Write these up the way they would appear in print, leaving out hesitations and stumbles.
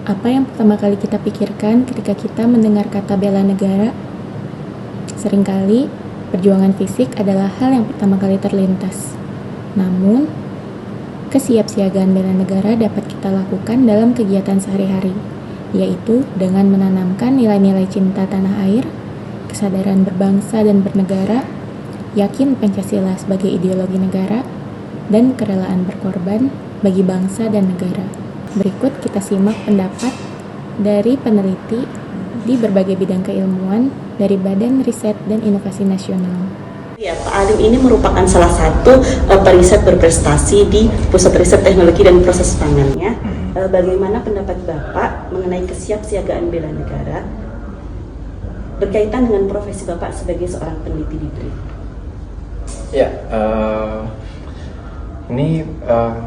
Apa yang pertama kali kita pikirkan ketika kita mendengar kata bela negara? Seringkali, perjuangan fisik adalah hal yang pertama kali terlintas. Namun, kesiapsiagaan bela negara dapat kita lakukan dalam kegiatan sehari-hari, yaitu dengan menanamkan nilai-nilai cinta tanah air, kesadaran berbangsa dan bernegara, yakin Pancasila sebagai ideologi negara, dan kerelaan berkorban bagi bangsa dan negara. Berikut kita simak pendapat dari peneliti di berbagai bidang keilmuan dari Badan Riset dan Inovasi Nasional. Ya, Pak Alim ini merupakan salah satu periset berprestasi di Pusat Riset Teknologi dan Proses Pangannya. Bagaimana pendapat Bapak mengenai kesiapsiagaan bela negara berkaitan dengan profesi Bapak sebagai seorang peneliti di BRIN? Ya, ini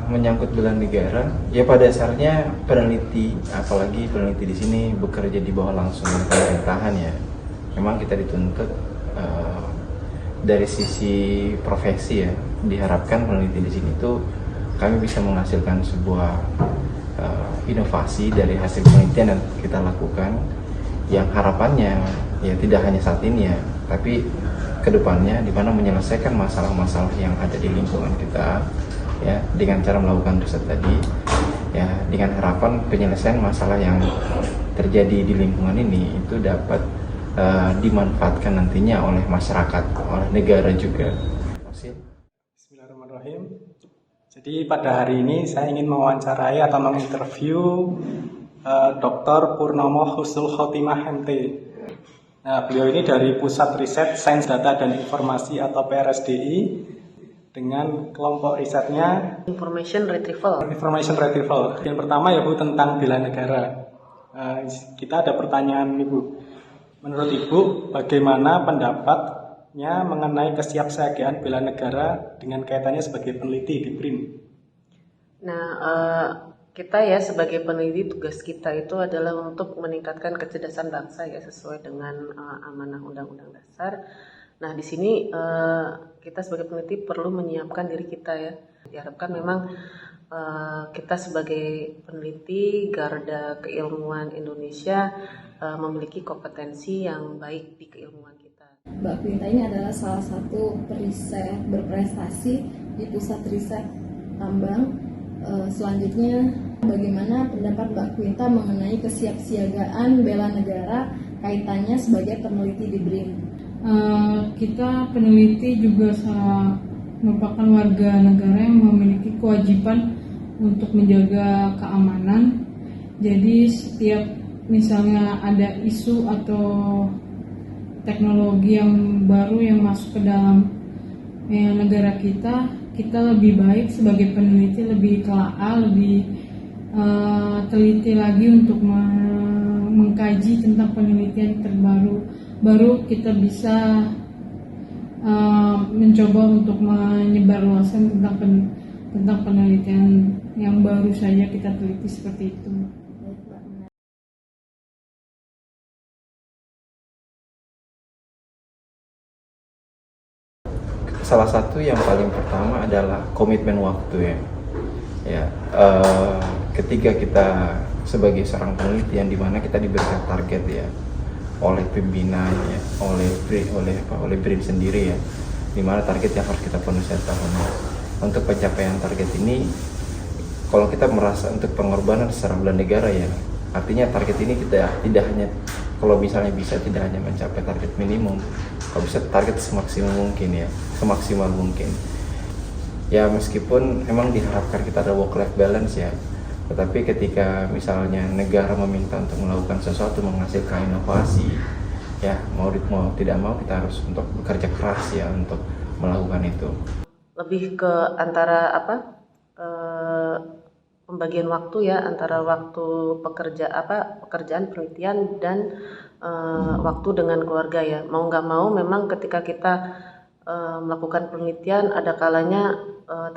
menyangkut bela negara. Ya pada dasarnya peneliti, apalagi peneliti di sini bekerja di bawah langsung pemerintahan ya. Memang kita dituntut dari sisi profesi ya, diharapkan peneliti di sini tuh kami bisa menghasilkan sebuah inovasi dari hasil penelitian yang kita lakukan, yang harapannya ya tidak hanya saat ini ya, tapi kedepannya di mana menyelesaikan masalah-masalah yang ada di lingkungan kita ya, dengan cara melakukan riset tadi ya, dengan harapan penyelesaian masalah yang terjadi di lingkungan ini itu dapat dimanfaatkan nantinya oleh masyarakat, oleh negara juga. Bismillahirrahmanirrahim. Jadi pada hari ini saya ingin mewawancarai atau menginterview Dr. Purnomo Husnul Khotimah MT. Nah, beliau ini dari Pusat Riset Sains Data dan Informasi atau PRSDI dengan kelompok risetnya Information Retrieval. Yang pertama ya Bu, tentang bela negara. Kita ada pertanyaan nih Bu. Menurut Ibu, bagaimana pendapatnya mengenai kesiapsiagaan bela negara dengan kaitannya sebagai peneliti di BRIN? Nah, kita ya sebagai peneliti, tugas kita itu adalah untuk meningkatkan kecerdasan bangsa ya, sesuai dengan amanah Undang-Undang Dasar. Nah, di sini kita sebagai peneliti perlu menyiapkan diri kita ya. Diharapkan memang kita sebagai peneliti garda keilmuan Indonesia memiliki kompetensi yang baik di keilmuan kita. Mbak Quinta ini adalah salah satu periset berprestasi di Pusat Riset Tambang. Selanjutnya, bagaimana pendapat Mbak Quinta mengenai kesiapsiagaan bela negara kaitannya sebagai peneliti di BRIN? Kita peneliti juga merupakan warga negara yang memiliki kewajiban untuk menjaga keamanan. Jadi setiap misalnya ada isu atau teknologi yang baru yang masuk ke dalam negara kita lebih baik sebagai peneliti lebih telaah, lebih teliti lagi untuk mengkaji tentang penelitian terbaru. Baru kita bisa mencoba untuk menyebarluaskan tentang penelitian yang baru saja kita teliti seperti itu. Salah satu yang paling pertama adalah komitmen waktu ya. Ketika kita sebagai seorang peneliti yang dimana kita diberikan target ya oleh pimpinan ya, oleh BRIN sendiri ya, dimana target yang harus kita penuhi setiap tahunnya. Untuk pencapaian target ini, kalau kita merasa untuk pengorbanan secara bela negara ya, artinya target ini kita tidak hanya, kalau misalnya bisa tidak hanya mencapai target minimum, kalau bisa target semaksimal mungkin ya, meskipun memang diharapkan kita ada work-life balance ya, tetapi ketika misalnya negara meminta untuk melakukan sesuatu, menghasilkan inovasi ya, mau tidak mau kita harus untuk bekerja keras ya untuk melakukan itu. Lebih ke antara pembagian waktu ya, antara waktu pekerjaan penelitian dan waktu dengan keluarga ya. Mau nggak mau memang ketika kita melakukan penelitian ada kalanya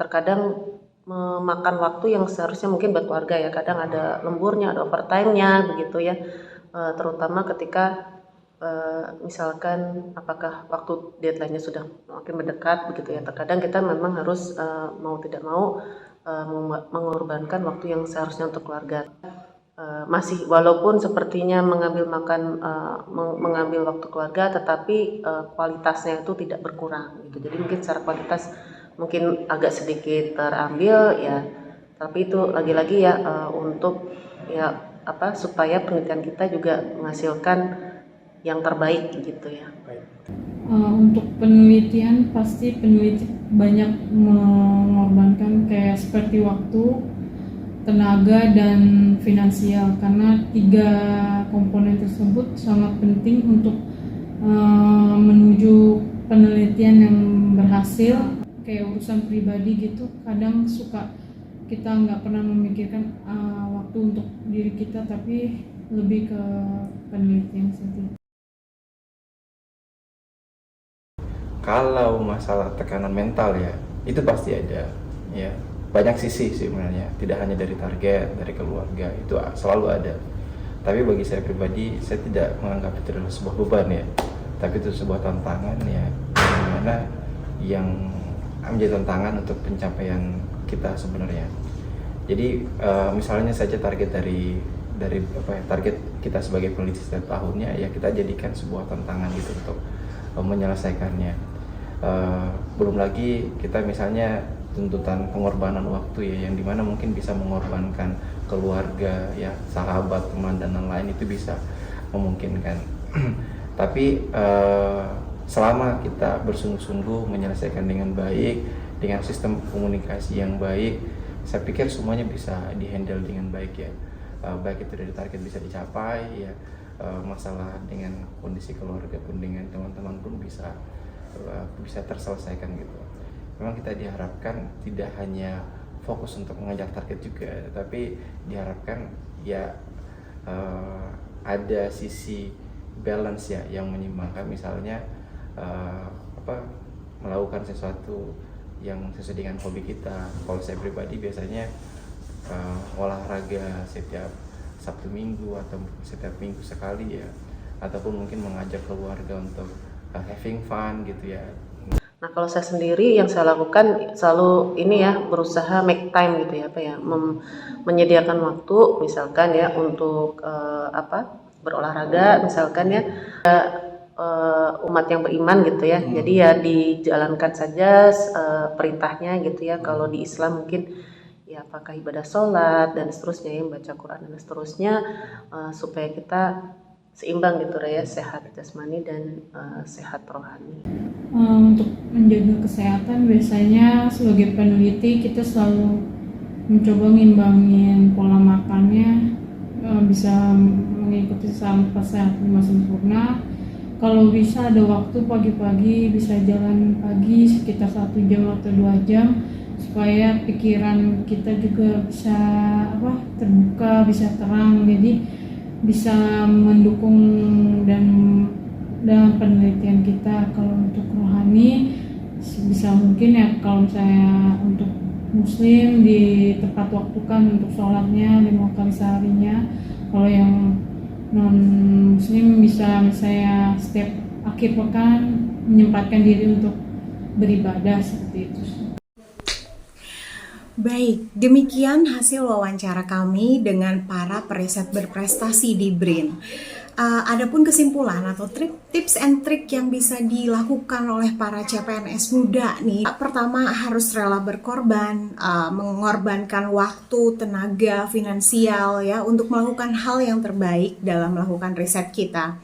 terkadang memakan waktu yang seharusnya mungkin buat keluarga ya. Kadang ada lemburnya, ada overtime-nya begitu ya. Terutama ketika misalkan apakah waktu deadline-nya sudah makin mendekat begitu ya. Terkadang kita memang harus mau tidak mau mengorbankan waktu yang seharusnya untuk keluarga. masih walaupun sepertinya mengambil waktu keluarga, tetapi kualitasnya itu tidak berkurang gitu. Jadi mungkin secara kualitas mungkin agak sedikit terambil ya, tapi itu lagi-lagi ya untuk ya supaya penelitian kita juga menghasilkan yang terbaik gitu ya. Untuk penelitian pasti peneliti banyak mengorbankan kayak seperti waktu, tenaga, dan finansial, karena 3 komponen tersebut sangat penting untuk menuju penelitian yang berhasil. Kayak urusan pribadi gitu, kadang suka kita nggak pernah memikirkan waktu untuk diri kita, tapi lebih ke penelitian saja. Kalau masalah tekanan mental ya, itu pasti ada ya. Banyak sisi sebenarnya, tidak hanya dari target, dari keluarga, itu selalu ada. Tapi bagi saya pribadi, saya tidak menganggap itu adalah sebuah beban ya, tapi itu sebuah tantangan ya, dimana yang menjadi tantangan untuk pencapaian kita sebenarnya. Jadi misalnya saja target dari target kita sebagai peneliti setiap tahunnya ya, kita jadikan sebuah tantangan gitu untuk menyelesaikannya. Belum lagi kita misalnya tuntutan pengorbanan waktu ya, yang dimana mungkin bisa mengorbankan keluarga ya, sahabat, teman, dan lain-lain, itu bisa memungkinkan. Tapi selama kita bersungguh-sungguh menyelesaikan dengan baik, dengan sistem komunikasi yang baik, saya pikir semuanya bisa dihandle dengan baik ya. Baik itu dari target bisa dicapai ya, masalah dengan kondisi keluarga pun, dengan teman-teman pun bisa terselesaikan gitu. Memang kita diharapkan tidak hanya fokus untuk mengejar target juga, tapi diharapkan ya ada sisi balance ya yang menyimbangkan. Misalnya melakukan sesuatu yang sesuai dengan hobi kita. Kalau saya pribadi biasanya olahraga setiap Sabtu Minggu atau setiap minggu sekali ya, ataupun mungkin mengajak keluarga untuk having fun gitu ya. Nah, kalau saya sendiri yang saya lakukan selalu ini ya, berusaha make time gitu ya, menyediakan waktu misalkan ya untuk berolahraga misalkan ya, umat yang beriman gitu ya. Jadi ya dijalankan saja perintahnya gitu ya. Kalau di Islam mungkin ya apakah ibadah sholat dan seterusnya ya, baca Quran dan seterusnya, supaya kita seimbang gitu ya, sehat jasmani dan sehat rohani. Untuk menjaga kesehatan biasanya sebagai peneliti kita selalu mencoba ngimbangin pola makannya, bisa mengikuti sampah sehat 5 sempurna. Kalau bisa ada waktu pagi-pagi bisa jalan pagi sekitar 1 jam atau 2 jam, supaya pikiran kita juga bisa terbuka, bisa terang, jadi bisa mendukung dalam penelitian kita. Kalau untuk rohani bisa mungkin ya, kalau saya untuk muslim di tepat waktukan untuk sholatnya 5 kali seharinya. Kalau yang non muslim bisa saya setiap akhir pekan menyempatkan diri untuk beribadah seperti itu. Baik, demikian hasil wawancara kami dengan para periset berprestasi di BRIN. Adapun kesimpulan atau tips and trick yang bisa dilakukan oleh para CPNS muda nih, pertama harus rela berkorban, mengorbankan waktu, tenaga, finansial ya, untuk melakukan hal yang terbaik dalam melakukan riset kita.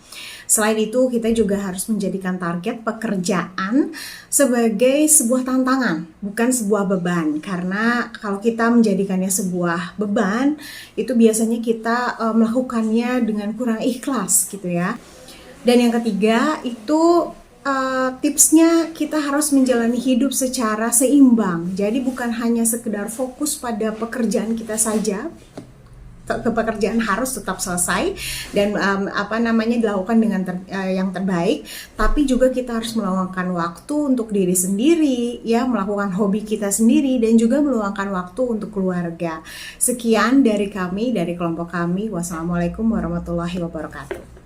Selain itu, kita juga harus menjadikan target pekerjaan sebagai sebuah tantangan, bukan sebuah beban. Karena kalau kita menjadikannya sebuah beban, itu biasanya kita melakukannya dengan kurang ikhlas gitu ya. Dan yang ketiga, itu tipsnya kita harus menjalani hidup secara seimbang. Jadi bukan hanya sekedar fokus pada pekerjaan kita saja, pekerjaan harus tetap selesai dan dilakukan dengan yang terbaik, tapi juga kita harus meluangkan waktu untuk diri sendiri ya, melakukan hobi kita sendiri, dan juga meluangkan waktu untuk keluarga. Sekian dari kami, dari kelompok kami. Wassalamualaikum warahmatullahi wabarakatuh.